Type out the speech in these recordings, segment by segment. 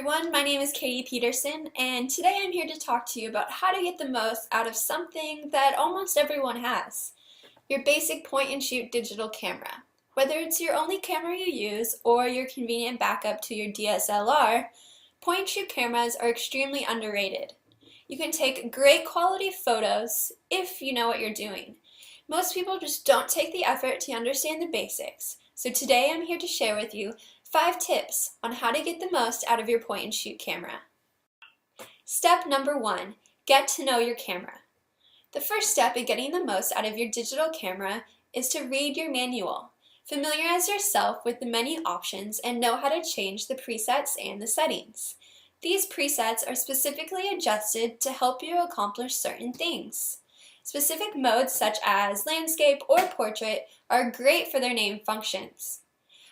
everyone, my name is Katie Peterson, and today I'm here to talk to you about how to get the most out of something that almost everyone has, your basic point-and-shoot digital camera. Whether it's your only camera you use or your convenient backup to your DSLR, point-and-shoot cameras are extremely underrated. You can take great quality photos if you know what you're doing. Most people just don't take the effort to understand the basics, so today I'm here to share with you 5 tips on how to get the most out of your point-and-shoot camera. Step number 1, get to know your camera. The first step in getting the most out of your digital camera is to read your manual. Familiarize yourself with the many options and know how to change the presets and the settings. These presets are specifically adjusted to help you accomplish certain things. Specific modes such as landscape or portrait are great for their name functions.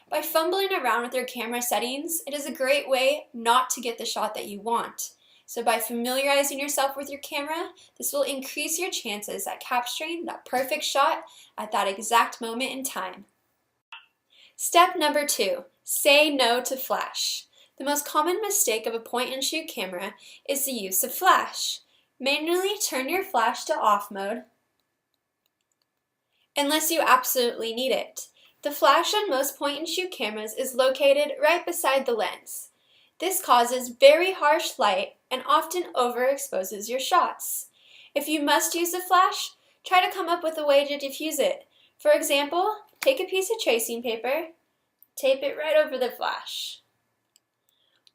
By fumbling around with your camera settings, it is a great way not to get the shot that you want. So by familiarizing yourself with your camera, this will increase your chances at capturing that perfect shot at that exact moment in time. Step number 2, say no to flash. The most common mistake of a point-and-shoot camera is the use of flash. Manually turn your flash to off mode unless you absolutely need it. The flash on most point-and-shoot cameras is located right beside the lens. This causes very harsh light and often overexposes your shots. If you must use a flash, try to come up with a way to diffuse it. For example, take a piece of tracing paper, tape it right over the flash.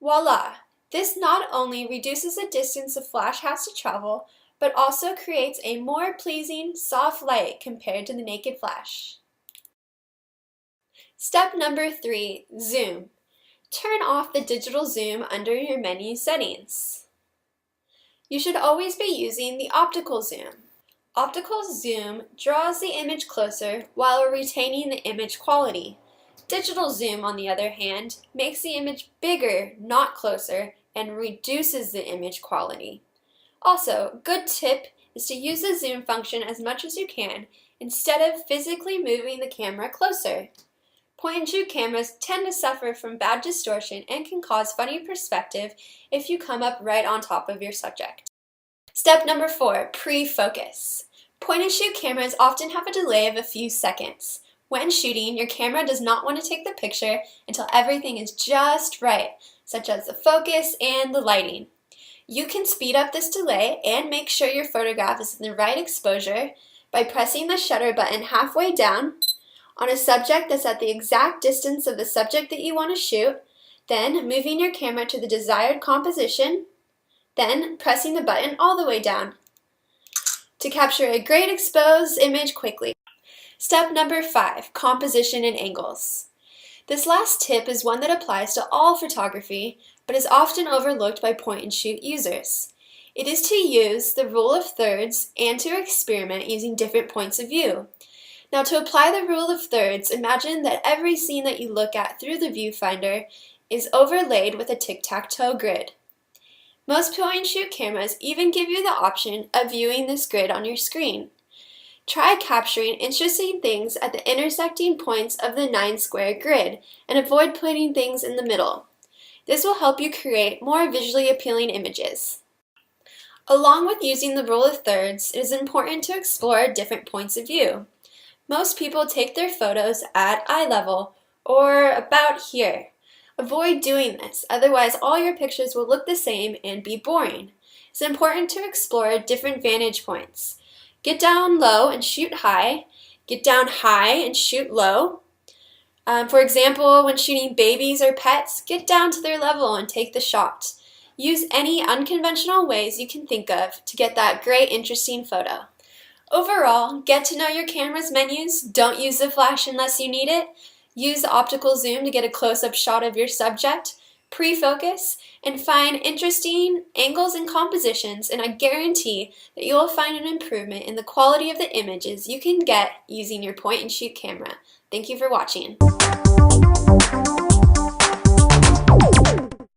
Voila! This not only reduces the distance the flash has to travel, but also creates a more pleasing, soft light compared to the naked flash. Step number 3, zoom. Turn off the digital zoom under your menu settings. You should always be using the optical zoom. Optical zoom draws the image closer while retaining the image quality. Digital zoom, on the other hand, makes the image bigger, not closer, and reduces the image quality. Also, a good tip is to use the zoom function as much as you can instead of physically moving the camera closer. Point-and-shoot cameras tend to suffer from bad distortion and can cause funny perspective if you come up right on top of your subject. Step number 4, pre-focus. Point-and-shoot cameras often have a delay of a few seconds. When shooting, your camera does not want to take the picture until everything is just right, such as the focus and the lighting. You can speed up this delay and make sure your photograph is in the right exposure by pressing the shutter button halfway down on a subject that's at the exact distance of the subject that you want to shoot, then moving your camera to the desired composition, then pressing the button all the way down to capture a great exposed image quickly. Step number 5, composition and angles. This last tip is one that applies to all photography, but is often overlooked by point-and-shoot users. It is to use the rule of thirds and to experiment using different points of view. Now, to apply the rule of thirds, imagine that every scene that you look at through the viewfinder is overlaid with a tic-tac-toe grid. Most point-and-shoot cameras even give you the option of viewing this grid on your screen. Try capturing interesting things at the intersecting points of the 9-square grid and avoid putting things in the middle. This will help you create more visually appealing images. Along with using the rule of thirds, it is important to explore different points of view. Most people take their photos at eye level or about here. Avoid doing this, otherwise all your pictures will look the same and be boring. It's important to explore different vantage points. Get down low and shoot high. Get down high and shoot low. For example, when shooting babies or pets, get down to their level and take the shot. Use any unconventional ways you can think of to get that great, interesting photo. Overall, get to know your camera's menus, don't use the flash unless you need it, use the optical zoom to get a close-up shot of your subject, pre-focus, and find interesting angles and compositions, and I guarantee that you will find an improvement in the quality of the images you can get using your point-and-shoot camera. Thank you for watching.